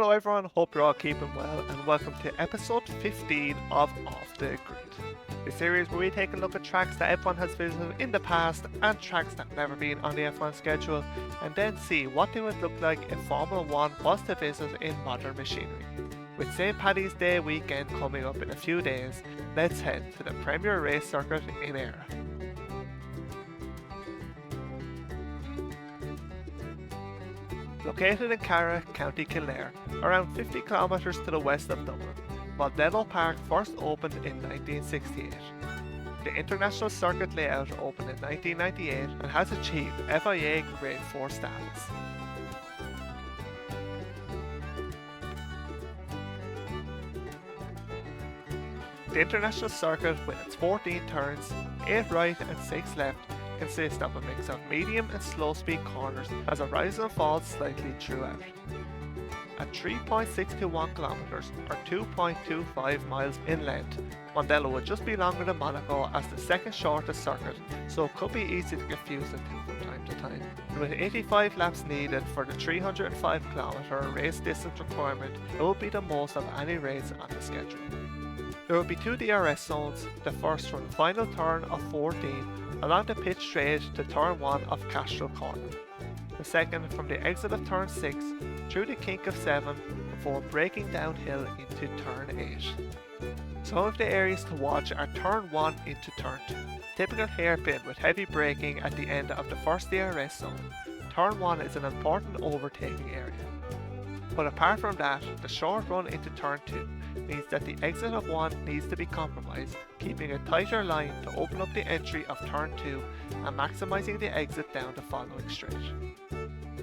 Hello everyone, hope you're all keeping well and welcome to episode 15 of Off the Grid. The series where we take a look at tracks that F1 has visited in the past and tracks that have never been on the F1 schedule, and then see what they would look like if Formula 1 was to visit in modern machinery. With St. Paddy's Day weekend coming up in a few days, let's head to the premier race circuit in Éire. Located in Cara, County Kildare, around 50 kilometres to the west of Dublin, Mondello Park first opened in 1968. The international circuit layout opened in 1998 and has achieved FIA Grade 4 status. The international circuit, with its 14 turns, 8 right and 6 left, consists of a mix of medium and slow speed corners as it rises and falls slightly throughout. At 3.621 kilometers or 2.25 miles in length, Mondello would just be longer than Monaco as the second shortest circuit, so it could be easy to confuse the two from time to time. And with 85 laps needed for the 305 kilometer race distance requirement, it will be the most of any race on the schedule. There will be 2 DRS zones, the first from the final turn of 14 along the pit straight to turn 1 of Castro Corner. The second from the exit of turn 6 through the kink of 7 before breaking downhill into turn 8. Some of the areas to watch are turn 1 into turn 2, typical hairpin with heavy braking at the end of the first DRS zone. Turn 1 is an important overtaking area. But apart from that, the short run into turn 2 means that the exit of 1 needs to be compromised, keeping a tighter line to open up the entry of turn 2 and maximising the exit down the following straight.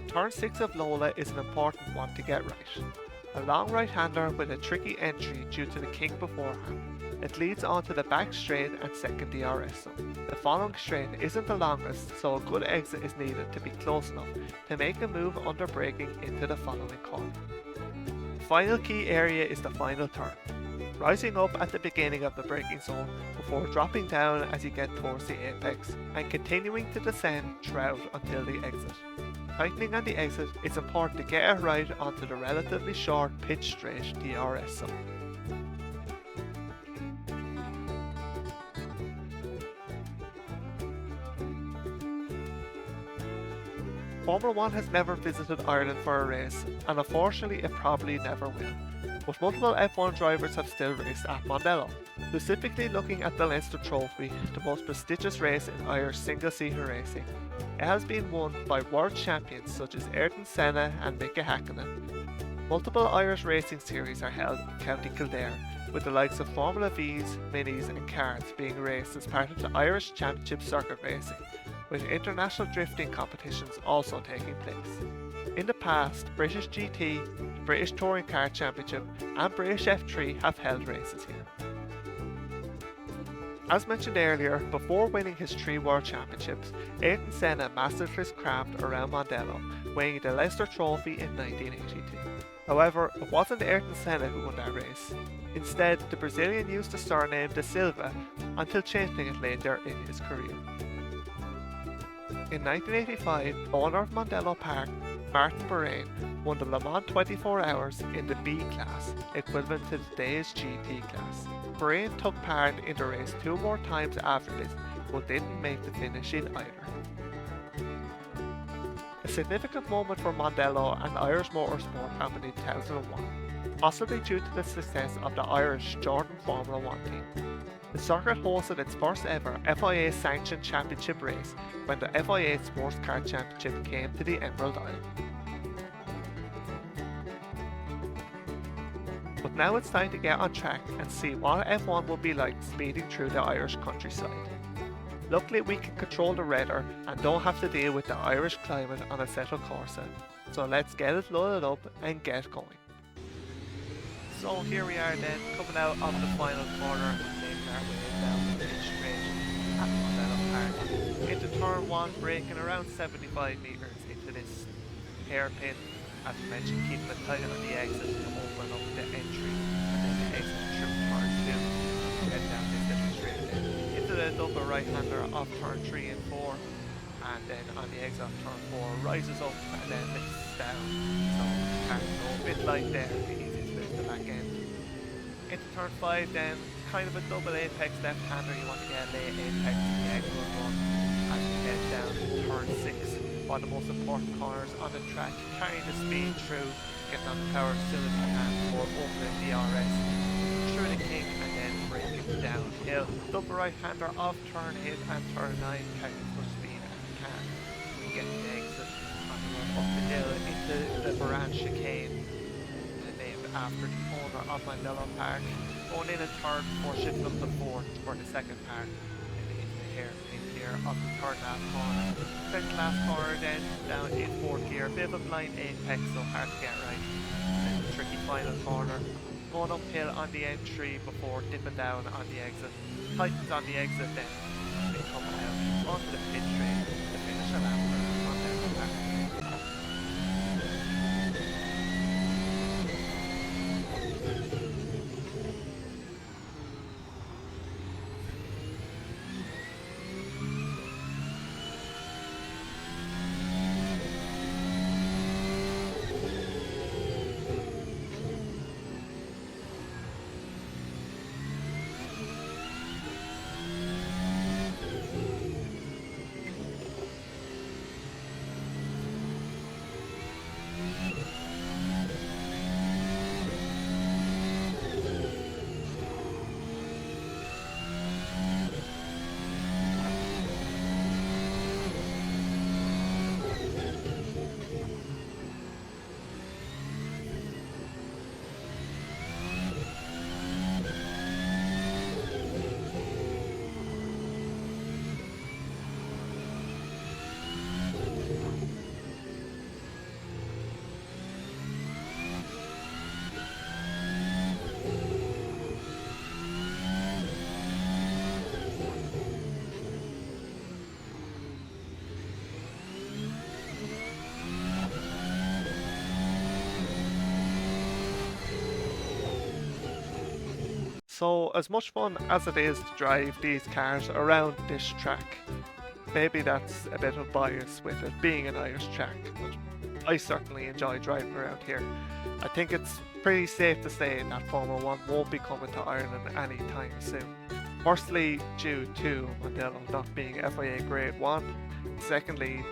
Turn 6 of Lola is an important one to get right. A long right-hander with a tricky entry due to the kink beforehand. It leads onto the back straight and second DRS zone. The following straight isn't the longest, so a good exit is needed to be close enough to make a move under braking into the following corner. The final key area is the final turn, rising up at the beginning of the braking zone before dropping down as you get towards the apex and continuing to descend throughout until the exit. Tightening on the exit, it's important to get it right onto the relatively short pitch straight DRS zone. Formula 1 has never visited Ireland for a race, and unfortunately it probably never will. But multiple F1 drivers have still raced at Mondello, specifically looking at the Leinster Trophy, the most prestigious race in Irish single-seater racing. It has been won by world champions such as Ayrton Senna and Mika Hakkinen. Multiple Irish racing series are held in County Kildare, with the likes of Formula V's, Minis and Cars being raced as part of the Irish Championship Circuit Racing, with international drifting competitions also taking place. In the past, British GT, the British Touring Car Championship and British F3 have held races here. As mentioned earlier, before winning his 3 World Championships, Ayrton Senna mastered his craft around Mondello, winning the Leinster Trophy in 1982. However, it wasn't Ayrton Senna who won that race. Instead, the Brazilian used the surname De Silva until changing it later in his career. In 1985, owner of Mondello Park, Martin Bourrain, won the Le Mans 24 Hours in the B class, equivalent to today's GT class. Bourrain took part in the race 2 more times after this, but didn't make the finish in either. A significant moment for Mondello and Irish motorsport happened in 2001, possibly due to the success of the Irish Jordan Formula 1 team. The circuit hosted its first ever FIA sanctioned championship race when the FIA Sports Car Championship came to the Emerald Isle. But now it's time to get on track and see what F1 will be like speeding through the Irish countryside. Luckily we can control the weather and don't have to deal with the Irish climate on Assetto Corsa, so let's get it loaded up and get going. So here we are then, coming out of the final corner and making our way down the pitch straight at Mondello Park. Into turn 1, braking around 75 metres into this hairpin, as I mentioned, keeping it tight on the exit to open up the entry, and then the exit through turn 2 to get down this little straight there. Into the double right-hander of turn 3 and 4, and then on the exit of turn 4 rises up and then lifts down, so hard to go a bit light there, easy to lift the back end. Into turn 5 then, kind of a double apex left-hander, you want to get a late apex to get a good run as we head down to turn 6. One of the most important corners on the track, carrying the speed through, getting on the power as soon as you can before opening the DRS, through the kink and then braking downhill. Double right-hander off turn 8 and turn 9, carrying as much speed as you can. We get the exit on the run up the hill into the Baran chicane, named after the owner of Mondello Park. Going in a third before shifting up to fourth for the second part, and into the hairpin here of the third last corner. Second last corner then down in fourth gear, bit of a blind apex, so hard to get right. And the tricky final corner, going uphill on the entry before dipping down on the exit. Tightens on the exit then, they come out onto the pit train to finish a lap on Mondello Park. So as much fun as it is to drive these cars around this track, maybe that's a bit of bias with it being an Irish track, but I certainly enjoy driving around here. I think it's pretty safe to say that Formula 1 won't be coming to Ireland anytime soon. Firstly, due to Mondello not being FIA Grade 1. Secondly,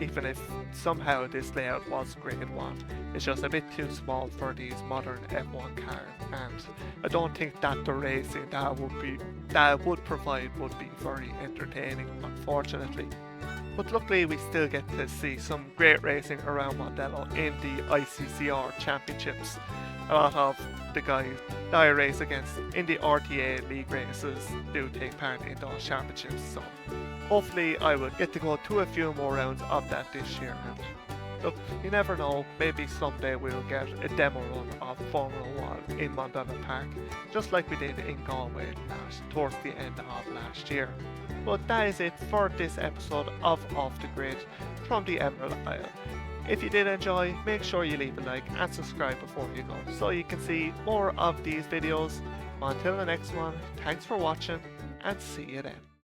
even if somehow this layout was Grade 1, it's just a bit too small for these modern F1 cars, and I don't think that the racing that would provide would be very entertaining, unfortunately. But luckily we still get to see some great racing around Mondello in the ICCR Championships. A lot of the guys that I race against in the RTA League races do take part in those championships, so hopefully I will get to go to a few more rounds of that this year. And look, you never know, maybe someday we'll get a demo run of Formula 1 in Mondello Park, just like we did in Galway towards the end of last year. But that is it for this episode of Off the Grid from the Emerald Isle. If you did enjoy, make sure you leave a like and subscribe before you go, so you can see more of these videos. Until the next one, thanks for watching and see you then.